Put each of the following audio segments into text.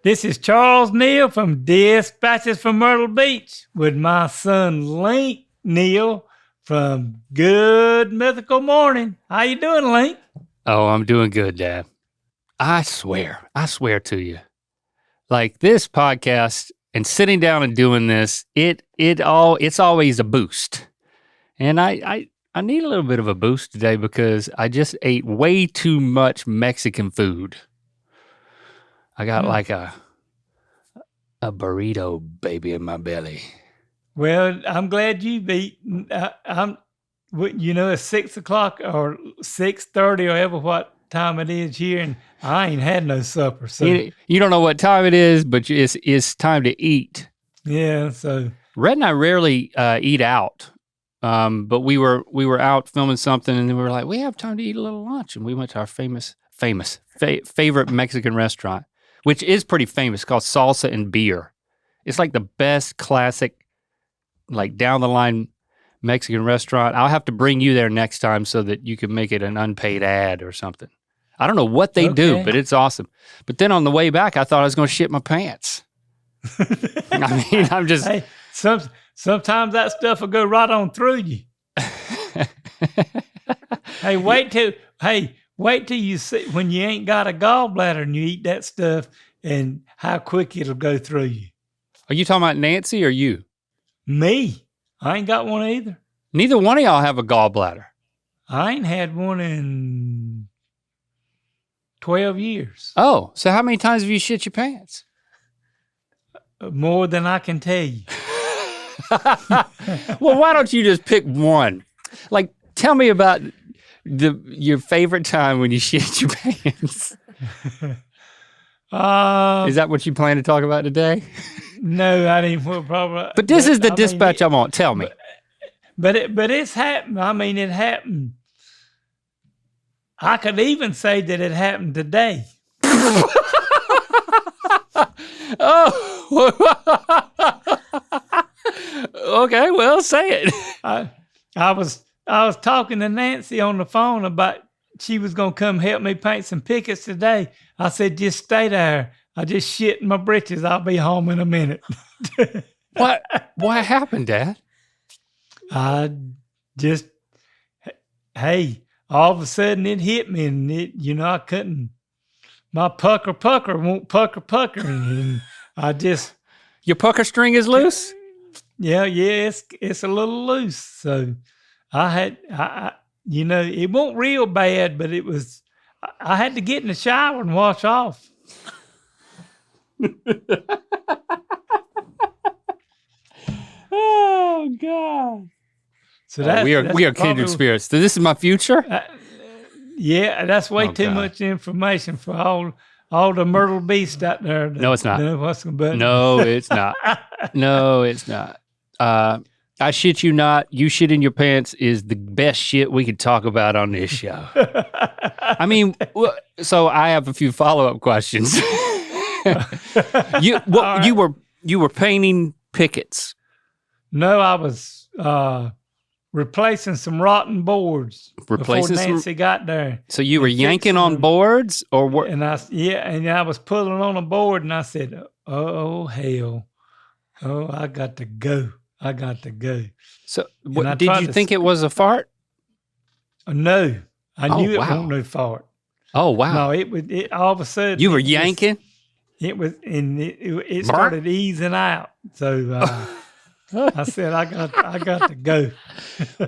This is Charles Neal from Dispatches from Myrtle Beach with my son Link Neal from Good Mythical Morning. How you doing, Link? Oh, I'm doing good, Dad. I swear to you, like this podcast and sitting down and doing this, it's always a boost. And I need a little bit of a boost today because I just ate way too much Mexican food. I got like a burrito baby in my belly. Well, I'm glad you've eaten. It's 6 o'clock or 6:30 or ever what time it is here, and I ain't had no supper. So you don't know what time it is, but it's time to eat. Yeah. So Red and I rarely eat out, but we were out filming something, and then we were like, we have time to eat a little lunch, and we went to our favorite Mexican restaurant, which is pretty famous, called Salsa and Beer. It's like the best classic, like down the line Mexican restaurant. I'll have to bring you there next time so that you can make it an unpaid ad or something. I don't know what they do, but it's awesome. But then on the way back, I thought I was going to shit my pants. I mean, I'm just... Hey, sometimes that stuff will go right on through you. Hey, wait till you see when you ain't got a gallbladder and you eat that stuff and how quick it'll go through you. Are you talking about Nancy or you? Me. I ain't got one either. Neither one of y'all have a gallbladder. I ain't had one in 12 years. Oh, so how many times have you shit your pants? More than I can tell you. Well, why don't you just pick one? Like, tell me about your favorite time when you shit your pants. Is that what you plan to talk about today? No, I didn't. Probably. But this is the dispatch I want. Tell me. But it's happened. I mean, it happened. I could even say that it happened today. Oh. Okay, well, say it. I was talking to Nancy on the phone about she was going to come help me paint some pickets today. I said, just stay there. I just shit in my britches. I'll be home in a minute. What happened, Dad? All of a sudden it hit me and I couldn't, my pucker won't pucker. And I just. Your pucker string is loose? Yeah, it's a little loose. So it wasn't real bad, but I had to get in the shower and wash off. Oh God! So we are kindred spirits. So this is my future. Yeah, that's way too much information for all the Myrtle Beast out there. No, it's not. No, it's not. No, it's not. I shit you not. You shit in your pants is the best shit we could talk about on this show. I mean, so I have a few follow-up questions. You were painting pickets. No, I was replacing some rotten boards before Nancy got there. So you were yanking on boards, or what? And I was pulling on a board, and I said, "Oh hell! Oh, I got to go! I got to go!" So, did you think it was a fart? No, I knew it wasn't no fart. Oh wow! No, it was. It all of a sudden you were yanking. It was, and it started easing out. So I said, I got to go.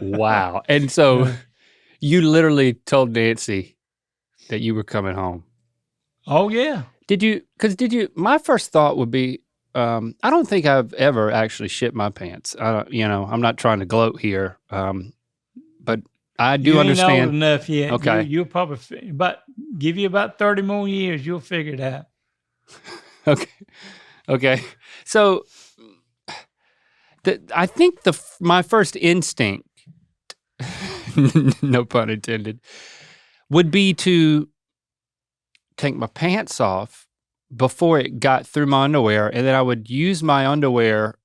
Wow! And so you literally told Nancy that you were coming home. Oh yeah. Did you? My first thought would be, I don't think I've ever actually shit my pants. I'm not trying to gloat here, but I do understand. You ain't old enough yet. Okay. You'll probably give you about 30 more years. You'll figure it out. Okay. So, I think my first instinct, no pun intended, would be to take my pants off before it got through my underwear, and then I would use my underwear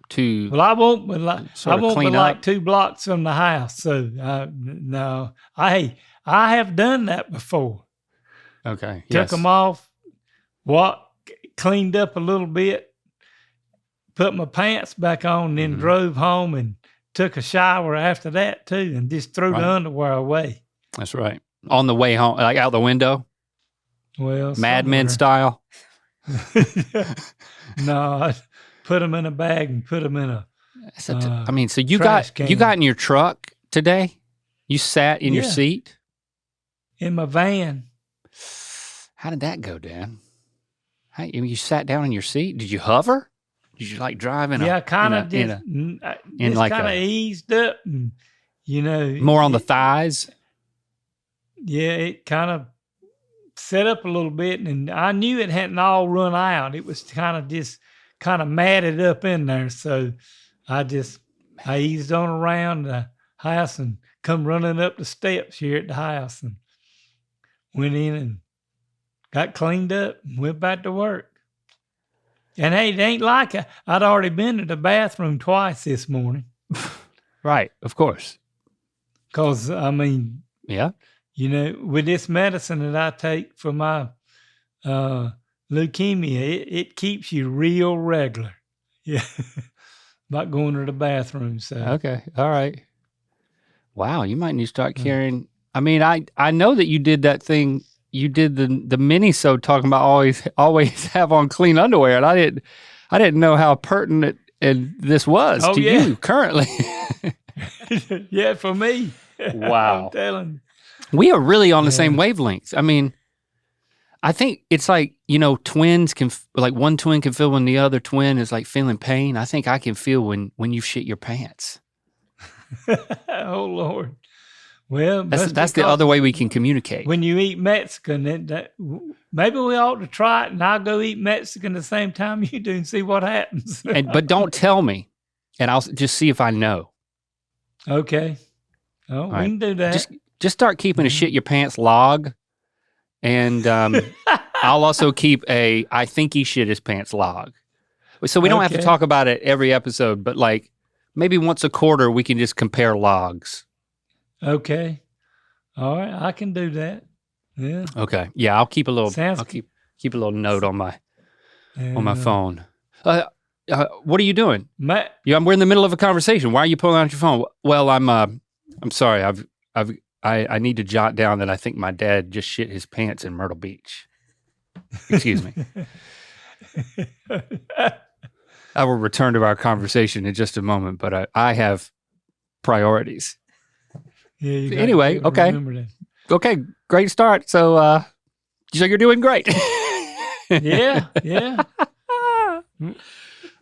to. Well, I won't be like 2 blocks from the house. So no, I have done that before. Okay. Took them off, cleaned up a little bit, put my pants back on, then drove home and took a shower after that too, and just threw the underwear away. That's right. On the way home, like out the window? Well, Mad Men style? No, I put them in a bag and put them in a so you got in your truck today? You sat in your seat? In my van. How did that go, Dan? You sat down in your seat? Did you hover? Did you like drive in kind of just kind of eased up, and, more on the thighs? Yeah, it kind of set up a little bit, and I knew it hadn't all run out. It was kind of matted up in there, so I eased on around the house and come running up the steps here at the house and went in and got cleaned up and went back to work. And hey, it ain't like I'd already been to the bathroom twice this morning. Right, of course. Because, yeah. With this medicine that I take for my leukemia, it keeps you real regular. Yeah. About going to the bathroom. So. Okay, all right. Wow, you might need to start carrying. I know that you did that thing. You did the mini-sode talking about always have on clean underwear, and I didn't know how pertinent this was to you currently. Yeah, for me. Wow. I'm telling you. We are really on the same wavelength. I think it's like, twins can, like one twin can feel when the other twin is like feeling pain. I think I can feel when you shit your pants. Oh, Lord. Well, that's the other way we can communicate. When you eat Mexican, maybe we ought to try it, and I'll go eat Mexican the same time you do and see what happens. But don't tell me, and I'll just see if I know. Okay. Oh, we can do that. Just start keeping a shit your pants log, and I'll also keep a I think he shit his pants log. So we don't have to talk about it every episode, but like maybe once a quarter we can just compare logs. Okay. All right, I can do that. Yeah. Okay. Yeah, I'll keep a little. I'll keep a little note on my phone. What are you doing? We're in the middle of a conversation. Why are you pulling out your phone? Well, I'm sorry. I need to jot down that I think my dad just shit his pants in Myrtle Beach. Excuse me. I will return to our conversation in just a moment, but I have priorities. Yeah. Anyway, okay. Okay, great start. So you're doing great. Yeah.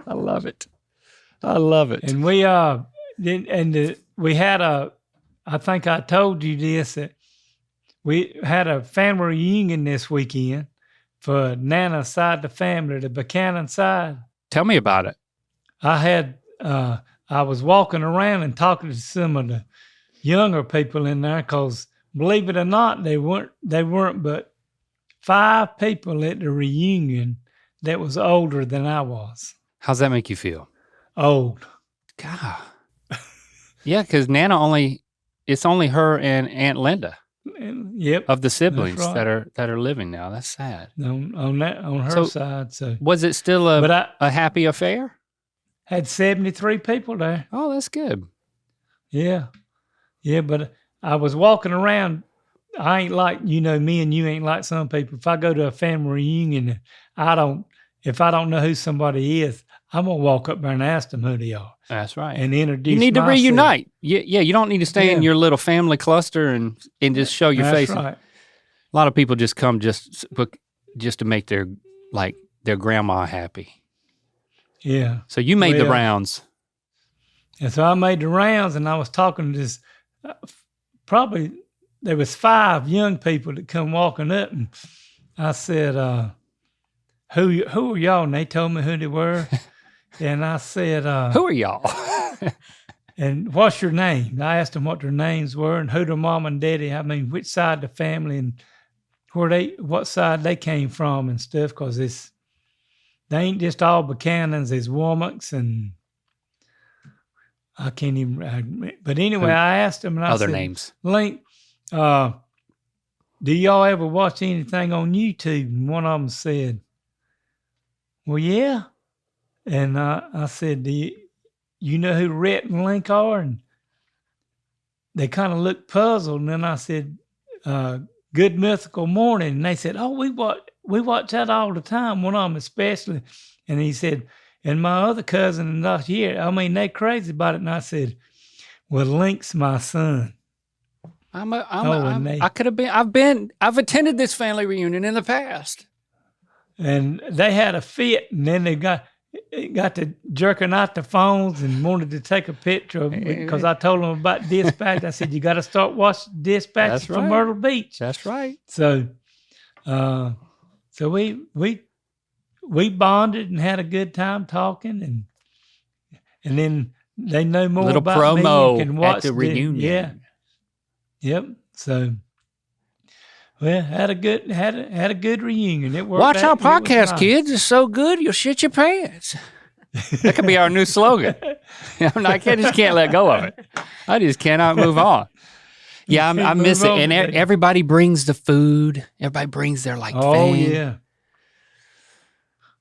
I love it. And we had I think I told you this, that we had a family reunion this weekend for Nana's side of the family, the Buchanan side. Tell me about it. I was walking around and talking to some of the younger people in there, because believe it or not, they weren't but 5 people at the reunion that was older than I was. How's that make you feel? Old. God. Yeah, because it's only her and Aunt Linda. Yep. Of the siblings right. that are living now. That's sad. On her side. So was it still a happy affair? Had 73 people there. Oh, that's good. Yeah. Yeah, but I was walking around. I ain't like, me and you ain't like some people. If I go to a family reunion, if I don't know who somebody is, I'm going to walk up there and ask them who they are. That's right. And introduce You need myself. to reunite. Yeah, you don't need to stay in your little family cluster and just show your face. That's right. A lot of people just come just to make their grandma happy. Yeah. So you made the rounds. And so I made the rounds, and I was talking to this, probably there was 5 young people that come walking up, and I said, who are y'all? And they told me who they were. And I said, who are y'all? And what's your name? I asked them what their names were and who their mom and daddy, which side of the family and what side they came from and stuff, because they ain't just all Buchanans, there's Womacs and I can't even, but anyway, I asked them and I said, names. Link, do y'all ever watch anything on YouTube? And one of them said, well, yeah. And I said, do you know who Rhett and Link are? And they kind of looked puzzled. And then I said, Good Mythical Morning. And they said, oh, we watch that all the time, one of them especially. And he said, and my other cousin not here. I mean, they crazy about it. And I said, well, Link's my son. I could have been. I've attended this family reunion in the past. And they had a fit, and then they got to jerking out the phones and wanted to take a picture of it because I told them about Dispatch. I said, you got to start watching Dispatches from Myrtle Beach. That's right. So, we bonded and had a good time talking, and then they know more little about promo me and can watch at the reunion. Yeah. Yep. So, well, had a good reunion. It worked. Watch our out. podcast, kids. It's so good you'll shit your pants. That could be our new slogan. I just can't let go of it. I just cannot move on. Yeah, I miss it. And everybody brings the food. Everybody brings their thing. Oh yeah.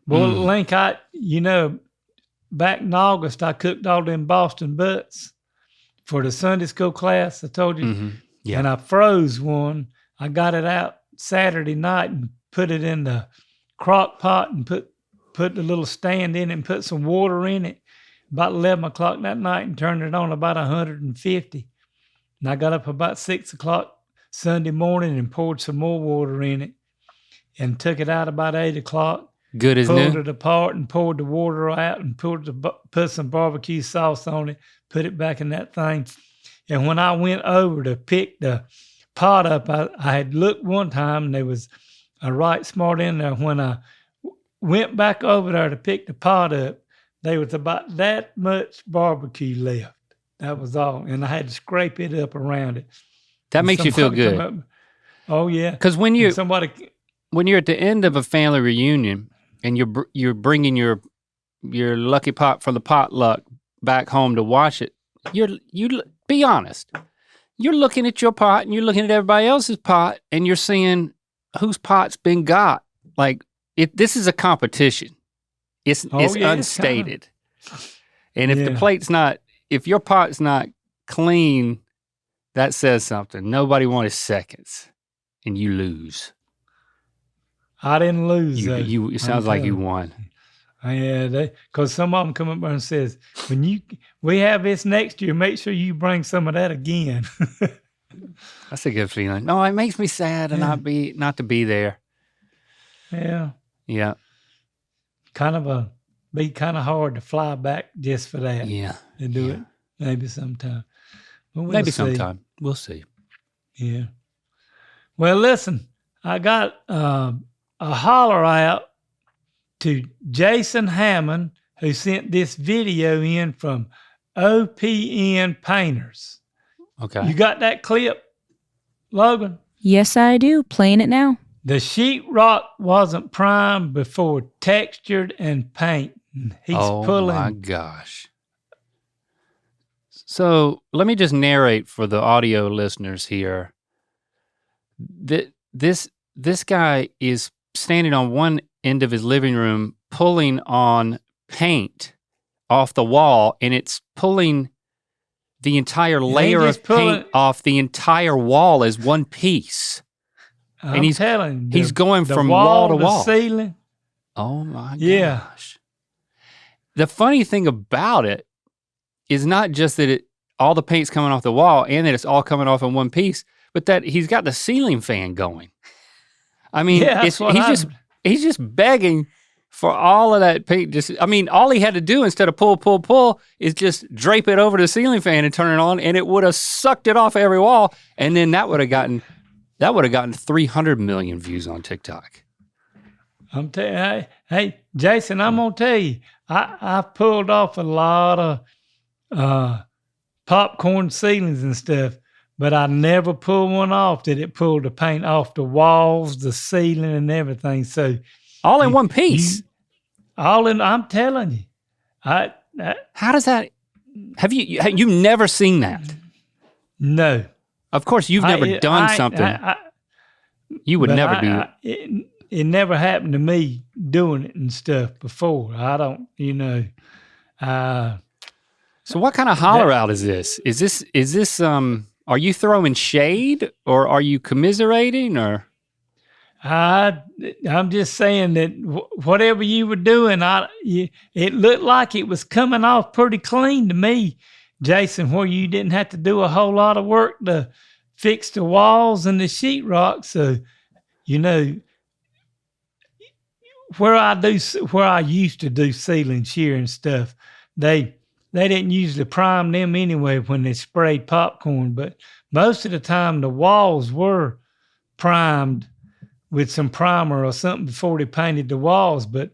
Well, Link, back in August, I cooked all them Boston butts for the Sunday school class. I told you. Mm-hmm. Yeah. And I froze one. I got it out Saturday night and put it in the crock pot and put the little stand in it and put some water in it about 11 o'clock that night and turned it on about 150. And I got up about 6 o'clock Sunday morning and poured some more water in it and took it out about 8 o'clock. Good as new. Pulled it apart and poured the water out and put some barbecue sauce on it, put it back in that thing. And when I went over to pick the pot up, I had looked one time and there was a right smart in there. When I went back over there to pick the pot up, there was about that much barbecue left. That was all. And I had to scrape it up around it. That makes you feel good. Oh, yeah. Because when you're at the end of a family reunion and you're bringing your lucky pot from the potluck back home to wash it, you be honest. You're looking at your pot and you're looking at everybody else's pot and you're seeing whose pot's been got. This is a competition. It's unstated. And if your pot's not clean, that says something. Nobody wanted seconds and you lose. I didn't lose. It sounds like you won. Yeah, because some of them come up there and says, we have this next year, make sure you bring some of that again. That's a good feeling. No, it makes me sad to not to be there. Yeah. Yeah. Be kind of hard to fly back just for that. Yeah. To do it maybe sometime. Maybe sometime. We'll see. Yeah. Well, listen, I got a holler out to Jason Hammond, who sent this video in from OPN Painters. Okay. You got that clip, Logan? Yes, I do. Playing it now. The sheetrock wasn't primed before textured and paint. He's pulling. Oh, my gosh. So let me just narrate for the audio listeners here. This guy is standing on one end of his living room pulling on paint off the wall, and it's pulling the entire layer of paint off the entire wall as one piece. And he's telling he's going from wall to wall. Ceiling. Oh my gosh. Yeah. The funny thing about it is not just that all the paint's coming off the wall and that it's all coming off in one piece, but that he's got the ceiling fan going. I mean, he's just begging for all of that paint. All he had to do instead of pull is just drape it over the ceiling fan and turn it on, and it would have sucked it off every wall, and then that would have gotten 300 million views on TikTok. I'm telling you, hey, Jason, I'm gonna tell you, I pulled off a lot of popcorn ceilings and stuff, but I never pulled one off that it pulled the paint off the walls, the ceiling, and everything. So all in one piece. I'm telling you. How does that? Have you never seen that? No. Of course, you've never done something. You would never do it. it never happened to me doing it and stuff before. I don't, So what kind of holler out is this? Is this are you throwing shade or are you commiserating or? I'm just saying that whatever you were doing, it looked like it was coming off pretty clean to me, Jason, where you didn't have to do a whole lot of work to fix the walls and the sheetrock. So, where I used to do ceiling shear and stuff, they didn't usually prime them anyway when they sprayed popcorn, but most of the time the walls were primed with some primer or something before they painted the walls. But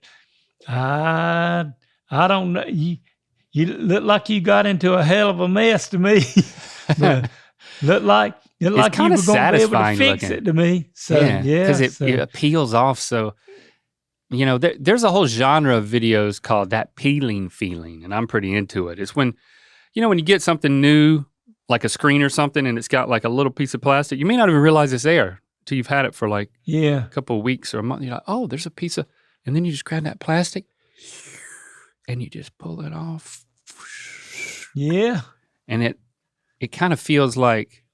I don't know. You look like you got into a hell of a mess to me. But look like you were going to be able to fix it to me. So because it peels off. So there's a whole genre of videos called that peeling feeling, and I'm pretty into it. It's when when you get something new, like a screen or something, and it's got like a little piece of plastic, you may not even realize it's there till you've had it for like a couple of weeks or a month. You're like, oh, there's a piece of, and then you just grab that plastic and you just pull it off. Yeah. And it kind of feels like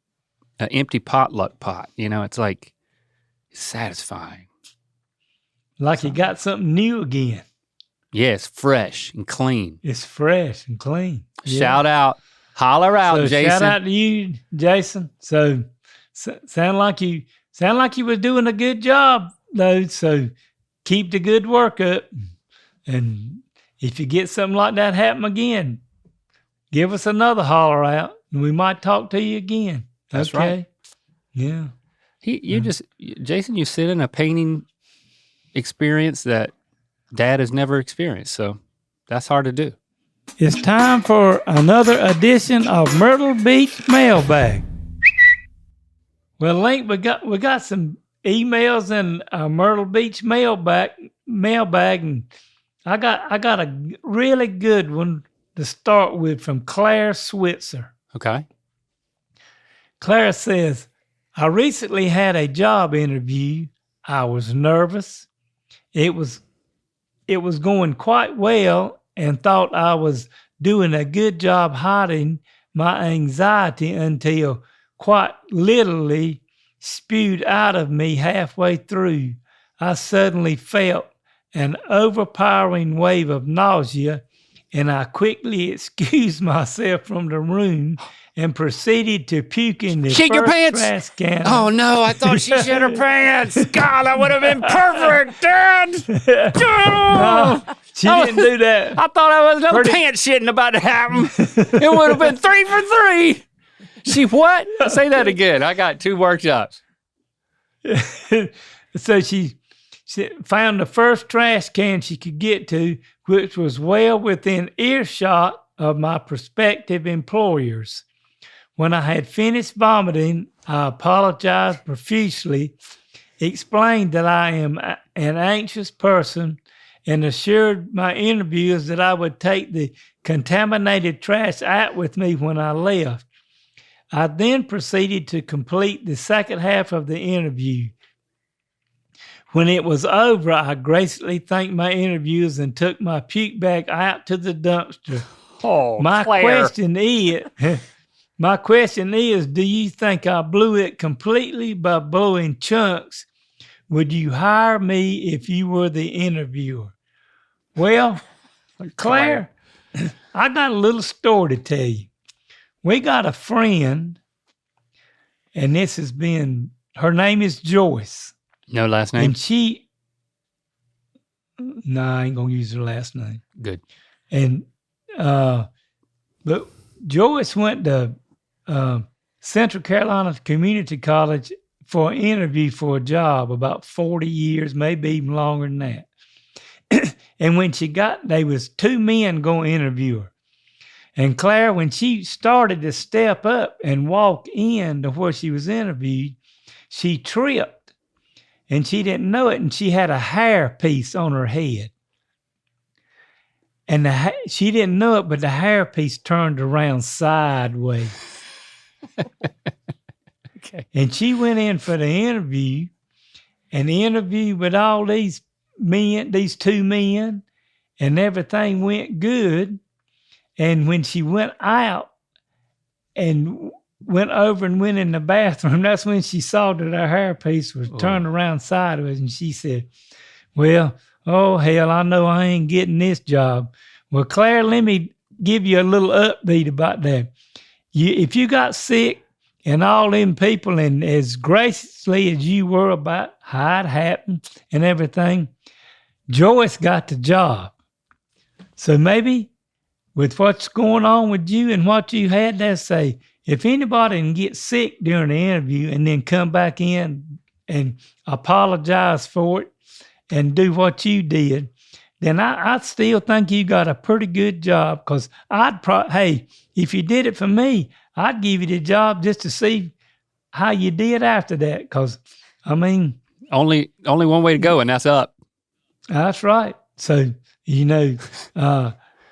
an empty potluck pot. It's like it's satisfying. Like you got something new again. Yeah, it's fresh and clean. It's fresh and clean. Shout out, holler out, Jason. Shout out to you, Jason. So sound like you were doing a good job, though. So keep the good work up. And if you get something like that happen again, give us another holler out, and we might talk to you again. That's right. Yeah. Jason, you sit in a painting experience that Dad has never experienced, so that's hard to do. It's time for another edition of Myrtle Beach Mailbag. Well, Link, we got some emails in Myrtle Beach mailbag, and I got a really good one to start with from Claire Switzer. Okay. Claire says, I recently had a job interview. I was nervous. It was going quite well and thought I was doing a good job hiding my anxiety until quite literally spewed out of me halfway through. I suddenly felt an overpowering wave of nausea, and I quickly excused myself from the room and proceeded to puke in the Shit your pants. trash can. Oh no, I thought she shit her pants. God, that would have been perfect, Dad. No, she didn't do that. I thought I was no pants shitting about to happen. It would have been 3 for 3. She what? Say that again. I got 2 workshops. So she found the first trash can she could get to, which was well within earshot of my prospective employers. When I had finished vomiting, I apologized profusely, explained that I am an anxious person, and assured my interviewers that I would take the contaminated trash out with me when I left. I then proceeded to complete the second half of the interview. When it was over, I gracefully thanked my interviewers and took my puke bag out to the dumpster. Oh, My Claire. question is, do you think I blew it completely by blowing chunks? Would you hire me if you were the interviewer? Well, Claire, I got a little story to tell you. We got a friend, and her name is Joyce. No last name? And I ain't going to use her last name. Good. And, but Joyce went to Central Carolina Community College for an interview for a job about 40 years, maybe even longer than that. And when she got, there was 2 men going to interview her. And Claire, when she started to step up and walk in to where she was interviewed, she tripped. And she didn't know it, and she had a hair piece on her head. And she didn't know it, but the hair piece turned around sideways. Okay. And she went in for the interview, an interview with all these men, these two men, and everything went good. And when she went out and went over and went in the bathroom, that's when she saw that her hairpiece was turned around sideways. And she said, well, oh, hell, I know I ain't getting this job. Well, Claire, let me give you a little upbeat about that. If you got sick and all them people, and as graciously as you were about how it happened and everything, Joyce got the job. So maybe with what's going on with you and what you had there, say, if anybody can get sick during the interview and then come back in and apologize for it and do what you did, then I still think you got a pretty good job, because hey, if you did it for me, I'd give you the job just to see how you did after that, because, I mean... Only one way to go, and that's up. That's right. So,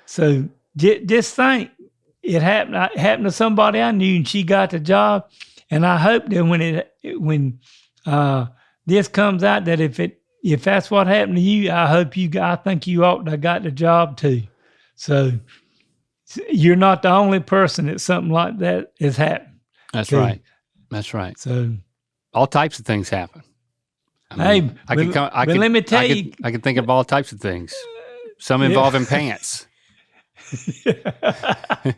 so just think, it happened to somebody I knew, and she got the job, and I hope that when this comes out, that if that's what happened to you, I think you ought to have got the job too. So you're not the only person that something like that has happened. That's right. That's right. So all types of things happen. I mean, let me tell you, I can think of all types of things. Some involving pants. That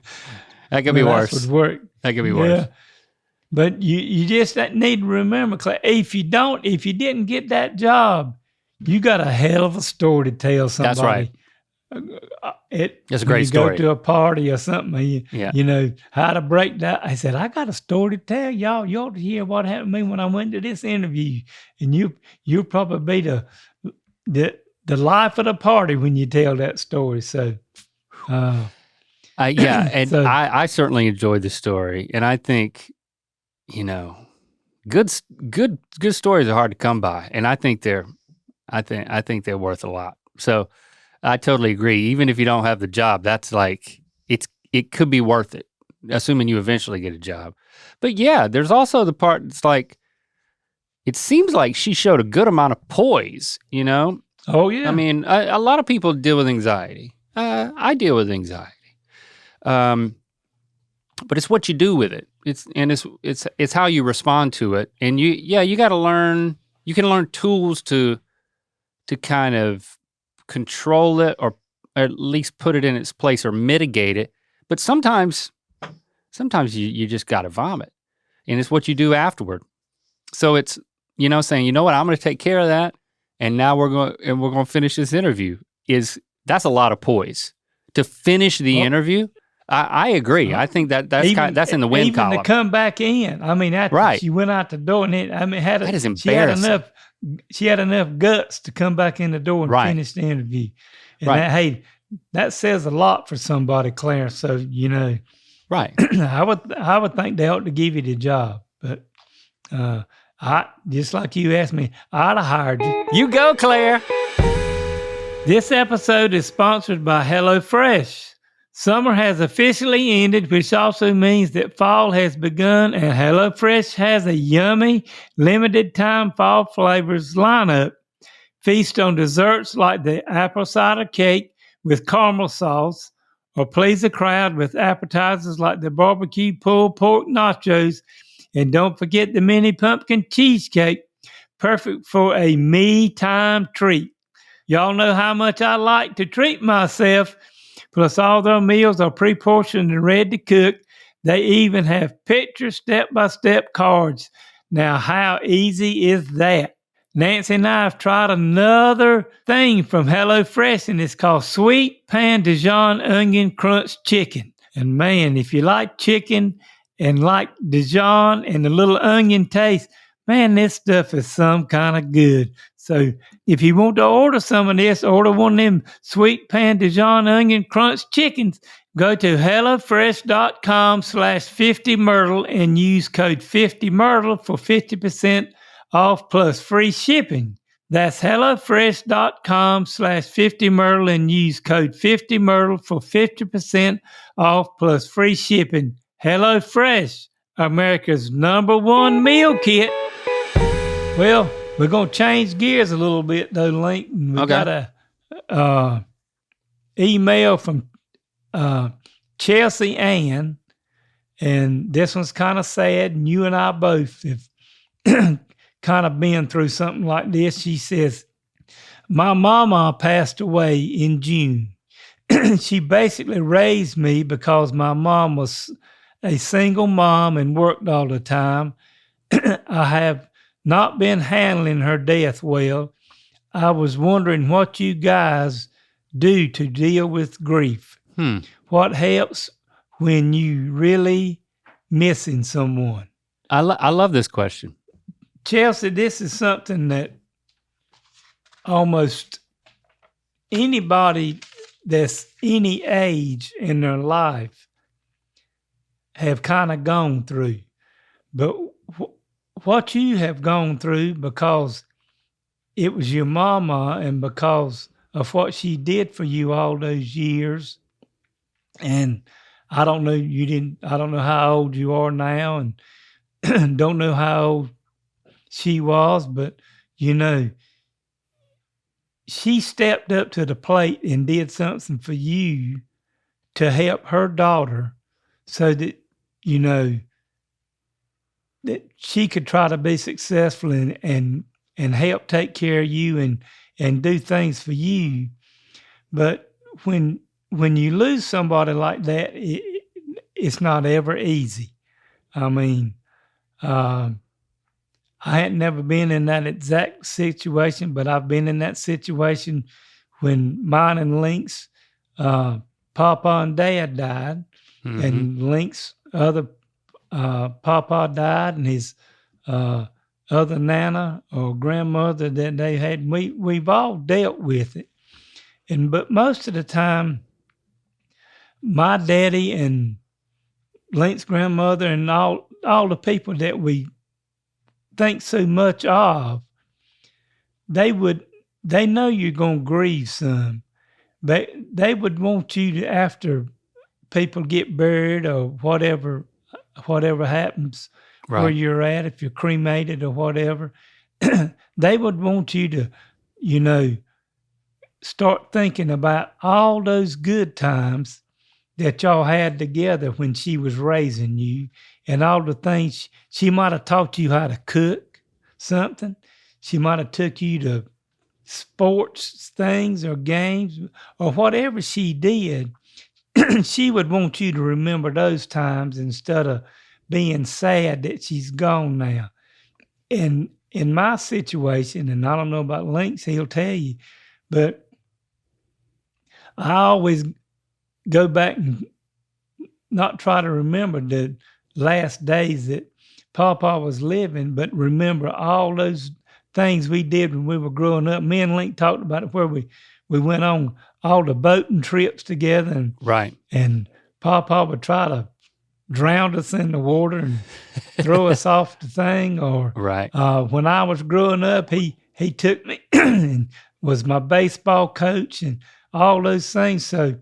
could be worse. Would work. That could be worse. But you just need to remember, Claire, if you didn't get that job, you got a hell of a story to tell somebody. That's right. It's a great story. Go to a party or something, how to break that. I said, I got a story to tell y'all. You ought to hear what happened to me when I went to this interview. And you'll probably be the life of the party when you tell that story. So, and so, I certainly enjoyed the story. And I think, good stories are hard to come by. And I think they're worth a lot. So I totally agree. Even if you don't have the job, that's like, it could be worth it, assuming you eventually get a job. But yeah, there's also the part that's like, it seems like she showed a good amount of poise, Oh, yeah. I mean, a lot of people deal with anxiety. I deal with anxiety. But it's what you do with it. It's how you respond to it. And you got to learn, you can learn tools to kind of control it, or at least put it in its place or mitigate it. But sometimes you just got to vomit, and it's what you do afterward. So it's, saying, you know what, I'm going to take care of that. And now we're going to finish this interview. That's a lot of poise to finish the interview. I agree. I think that's in the win column. Even to come back in. I mean, after she went out the door, and that is embarrassing. She had enough guts to come back in the door and finish the interview. And that says a lot for somebody, Claire. So right. I would think they ought to give you the job, but I just like you asked me, I'd have hired you. You go, Claire. This episode is sponsored by HelloFresh. Summer has officially ended, which also means that fall has begun, and HelloFresh has a yummy, limited-time fall flavors lineup. Feast on desserts like the apple cider cake with caramel sauce, or please the crowd with appetizers like the barbecue pulled pork nachos, and don't forget the mini pumpkin cheesecake, perfect for a me-time treat. Y'all know how much I like to treat myself. Plus, all their meals are pre-portioned and ready to cook. They even have picture step-by-step cards. Now, how easy is that? Nancy and I have tried another thing from HelloFresh, and it's called Sweet Pan Dijon Onion Crunch Chicken. And man, if you like chicken and like Dijon and the little onion taste, man, this stuff is some kind of good. So if you want to order some of this, order one of them Sweet Pan Dijon Onion Crunch Chickens. Go to HelloFresh.com/50Myrtle and use code 50Myrtle for 50% off plus free shipping. That's HelloFresh.com/50Myrtle and use code 50Myrtle for 50% off plus free shipping. HelloFresh, America's #1 meal kit. Well, We're going to change gears a little bit, though, Link. We Okay. got a email from Chelsea Ann, and this one's kind of sad, and you and I both have kind of been through something like this. She says, my mama passed away in June. She basically raised me because my mom was a single mom and worked all the time. I have not been handling her death well. I was wondering what you guys do to deal with grief. What helps when you really missing someone? I love this question. Chelsea, this is something that almost anybody that's any age in their life have kind of gone through. But what you have gone through, because it was your mama and because of what she did for you all those years, and I don't know how old you are now, and don't know how old she was, but she stepped up to the plate and did something for you to help her daughter so that, that she could try to be successful and help take care of you and do things for you. But when you lose somebody like that, it's not ever easy. I mean, I had never been in that exact situation, but I've been in that situation when mine and Link's Papa and Dad died, and Link's other Papa died, and his other Nana or grandmother that they had. We've all dealt with it, but most of the time, my daddy and Link's grandmother and all the people that we think so much of, they know you're going to grieve some. They would want you to, after people get buried or whatever happens where you're at, if you're cremated or whatever, they would want you to, start thinking about all those good times that y'all had together when she was raising you, and all the things she might have taught you how to cook something. She might have took you to sports things or games or whatever she did. She would want you to remember those times instead of being sad that she's gone now. And in my situation, and I don't know about Link's, he'll tell you, but I always go back and not try to remember the last days that Papa was living, but remember all those things we did when we were growing up. Me and Link talked about it, where we went on all the boating trips together, and Papa would try to drown us in the water and throw us off the thing. Or when I was growing up, he took me and was my baseball coach and all those things. So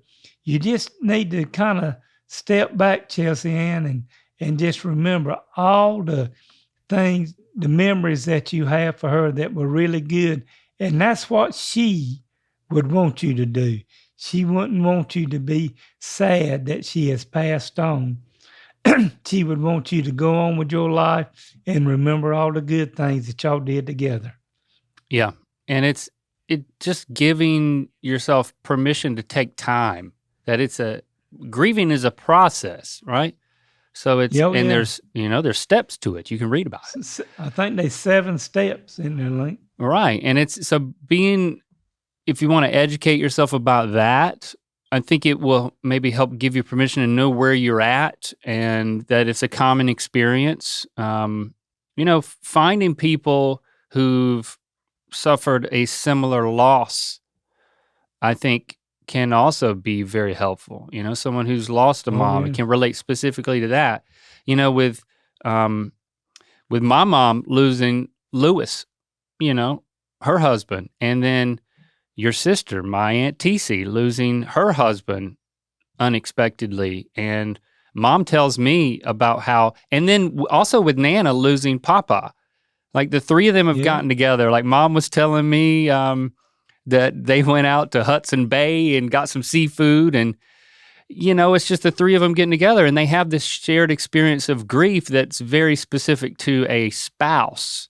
you just need to kind of step back, Chelsea Ann, and just remember all the things, the memories that you have for her that were really good. And that's what she would want you to do. She wouldn't want you to be sad that she has passed on. She would want you to go on with your life and remember all the good things that y'all did together. Yeah. And it just giving yourself permission to take time, that grieving is a process, right? So there's steps to it. You can read about it. I think there's 7 steps in there, Link. Right. And if you want to educate yourself about that, I think it will maybe help give you permission to know where you're at and that it's a common experience. Finding people who've suffered a similar loss, I think, can also be very helpful. Someone who's lost a mom can relate specifically to that. With my mom losing Lewis, her husband, and then your sister, my Aunt TC, losing her husband unexpectedly. And Mom tells me about how, and then also with Nana losing Papa. Like the three of them have Yeah. gotten together. Like Mom was telling me that they went out to Hudson Bay and got some seafood, and it's just the three of them getting together, and they have this shared experience of grief that's very specific to a spouse.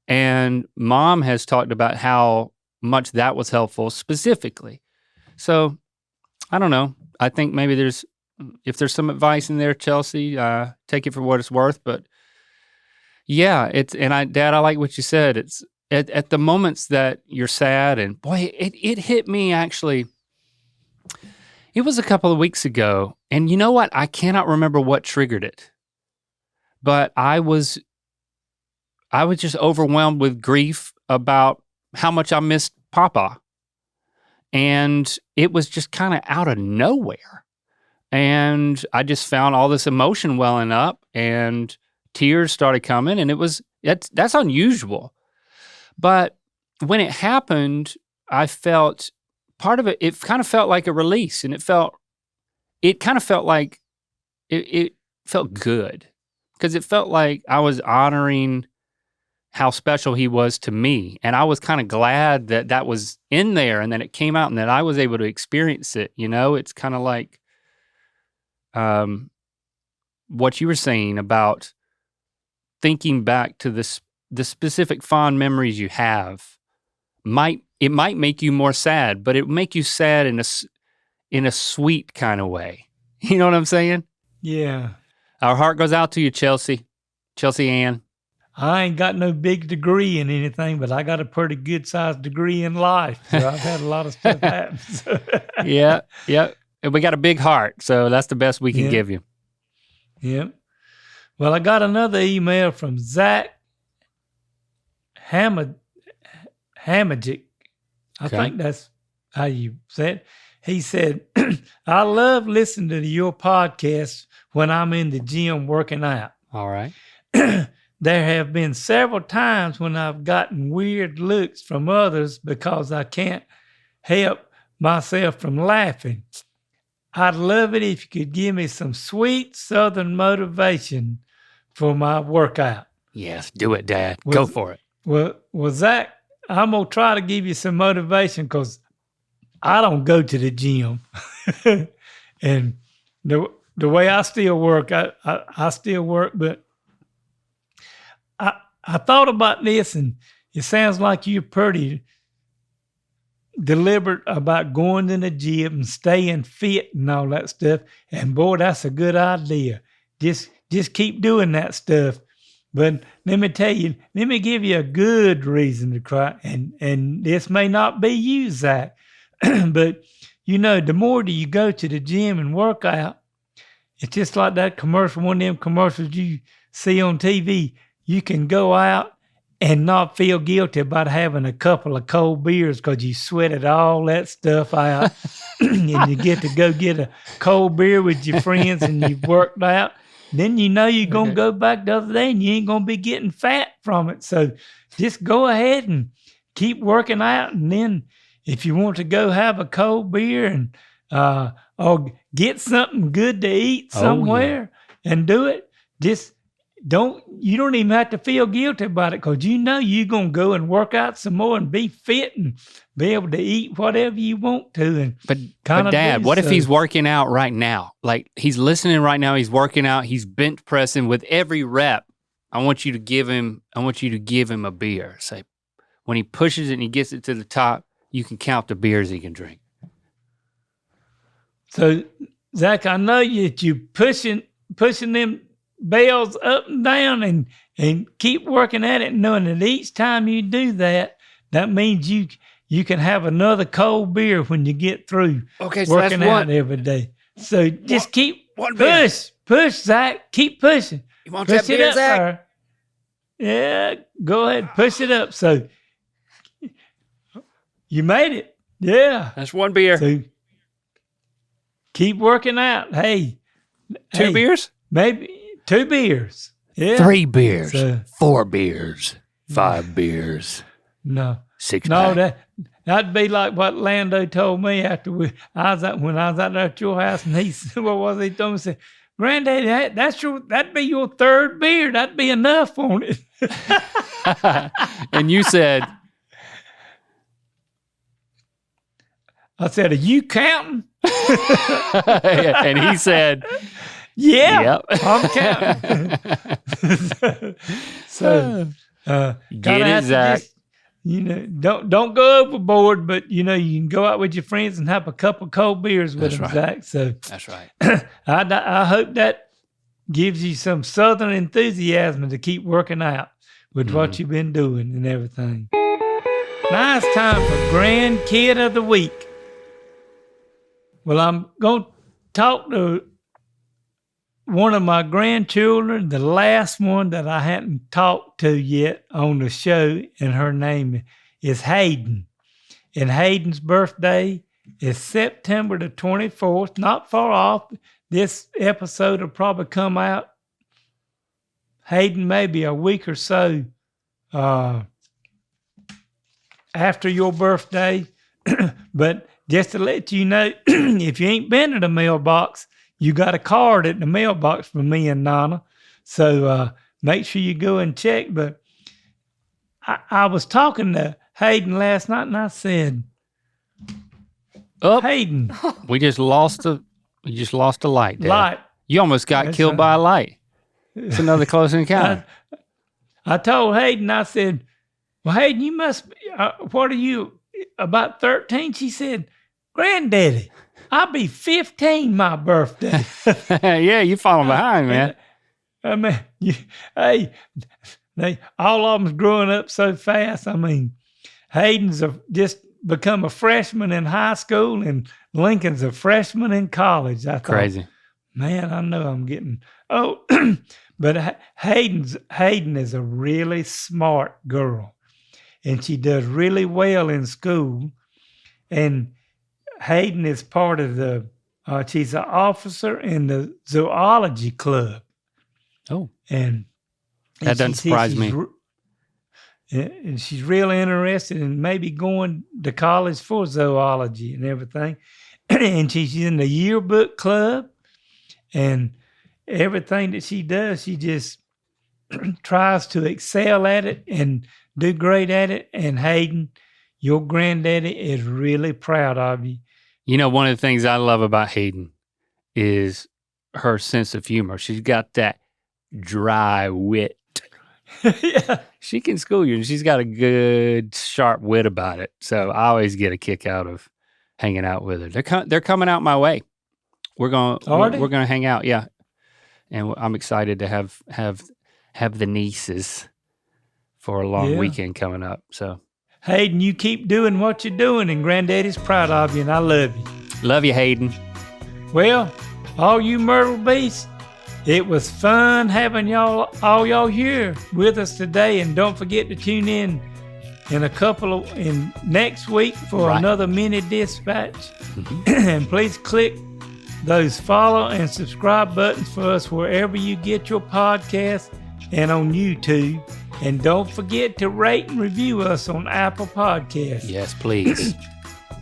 And Mom has talked about how much that was helpful specifically. So I don't know. I think maybe if there's some advice in there, Chelsea, take it for what it's worth. But yeah, Dad, I like what you said. It's at the moments that you're sad, and boy, it hit me actually. It was a couple of weeks ago, and you know what? I cannot remember what triggered it, but I was just overwhelmed with grief about how much I missed Papa, and it was just kind of out of nowhere, and I just found all this emotion welling up, and tears started coming, and that's unusual, but when it happened, I felt. Part of it kind of felt like a release, and it kind of felt like it felt good, because it felt like I was honoring how special he was to me, and I was kind of glad that was in there, and that it came out, and that I was able to experience it. It's kind of like what you were saying about thinking back to the specific fond memories you have. It might make you more sad, but it would make you sad in a sweet kind of way. You know what I'm saying? Yeah. Our heart goes out to you, Chelsea Ann. I ain't got no big degree in anything, but I got a pretty good sized degree in life. So I've had a lot of stuff happen. Yeah. And we got a big heart, so that's the best we can give you. Yeah. Well, I got another email from Zach Hamajic. I think that's how you say it. He said, I love listening to your podcast when I'm in the gym working out. All right. There have been several times when I've gotten weird looks from others because I can't help myself from laughing. I'd love it if you could give me some sweet Southern motivation for my workout. Yes, do it, Dad. Go for it. Well, Zach, I'm going to try to give you some motivation because I don't go to the gym. And the way I still work, I still work, but I thought about this, and it sounds like you're pretty deliberate about going to the gym and staying fit and all that stuff. And boy, that's a good idea. Just keep doing that stuff. But let me tell you, let me give you a good reason to cry. And this may not be you, Zach, but the more that you go to the gym and work out, it's just like that commercial, one of them commercials you see on TV. You can go out and not feel guilty about having a couple of cold beers because you sweated all that stuff out. And you get to go get a cold beer with your friends and you've worked out. Then you're going to go back the other day and you ain't going to be getting fat from it. So just go ahead and keep working out. And then if you want to go have a cold beer and or get something good to eat somewhere and do it, you don't even have to feel guilty about it because you're going to go and work out some more and be fit and be able to eat whatever you want to. But Dad, what if he's working out right now? Like he's listening right now, he's working out, he's bench pressing with every rep. I want you to give him a beer. Say, when he pushes it and he gets it to the top, you can count the beers he can drink. So, Zach, I know you're pushing them bells up and down and keep working at it, knowing that each time you do that, that means you can have another cold beer when you get through working out every day. So just keep push, Zach. Keep pushing. You want that beer, Zach? Yeah, go ahead, push it up. So you made it. Yeah, that's one beer. So keep working out. Hey, two beers? Maybe 2 beers. Yeah. 3 beers. 4 beers. 5 beers. No. 6 No, pack. that'd be like what Lando told me after when I was out there at your house, and he said, what was he told me? He said, Granddaddy, that'd be your third beer. That'd be enough on it. And you said, I said, are you counting? and he said, Yeah, yep. I'm counting. so, Get it, Zach. Don't go overboard, but you can go out with your friends and have a couple cold beers with them, right. Zach. So That's right. I hope that gives you some Southern enthusiasm to keep working out with what you've been doing and everything. Now it's time for Grandkid of the Week. Well, I'm going to talk to one of my grandchildren, the last one that I hadn't talked to yet on the show, and her name is Hayden. And Hayden's birthday is September the 24th, not far off. This episode will probably come out, Hayden, maybe a week or so after your birthday. But just to let you know, if you ain't been to the mailbox, you got a card at the mailbox for me and Nana. So make sure you go and check. But I was talking to Hayden last night, and I said, Hayden. We just lost a light, Dad. Light. You almost got killed by a light. It's another close encounter. I told Hayden, I said, well, Hayden, you must be, what are you, about 13? She said, Granddaddy, I'll be 15 my birthday. Yeah, you falling behind, man. I mean, all of them's growing up so fast. I mean, Hayden's just become a freshman in high school, and Lincoln's a freshman in college. I thought, Crazy. Man, I know I'm getting but Hayden is a really smart girl, and she does really well in school. And Hayden is part of she's an officer in the zoology club. Oh, and that doesn't surprise me. And she's really interested in maybe going to college for zoology and everything. And she's in the yearbook club, and everything that she does, she just tries to excel at it and do great at it. And Hayden, your granddaddy is really proud of you. You know, one of the things I love about Hayden is her sense of humor. She's got that dry wit. Yeah. She can school you, and she's got a good, sharp wit about it. So I always get a kick out of hanging out with her. They're coming out my way. We're gonna hang out, yeah. And I'm excited to have the nieces for a long weekend coming up. So. Hayden, you keep doing what you're doing, and Granddaddy's proud of you, and I love you. Love you, Hayden. Well, all you Myrtle Beasts, it was fun having all y'all here with us today, and don't forget to tune in next week for another mini dispatch. Mm-hmm. And please click those follow and subscribe buttons for us wherever you get your podcast and on YouTube. And don't forget to rate and review us on Apple Podcasts. Yes, please.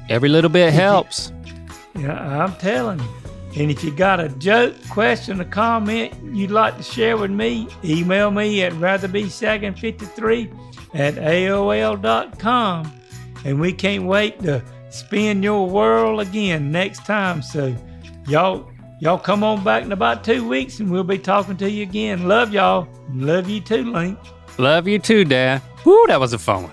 Every little bit helps. Yeah, I'm telling you. And if you got a joke, question, or comment you'd like to share with me, email me at ratherbesagging53@aol.com. And we can't wait to spin your world again next time. So y'all come on back in about 2 weeks, and we'll be talking to you again. Love y'all. Love you too, Link. Love you too, Dad. Woo, that was a fun one.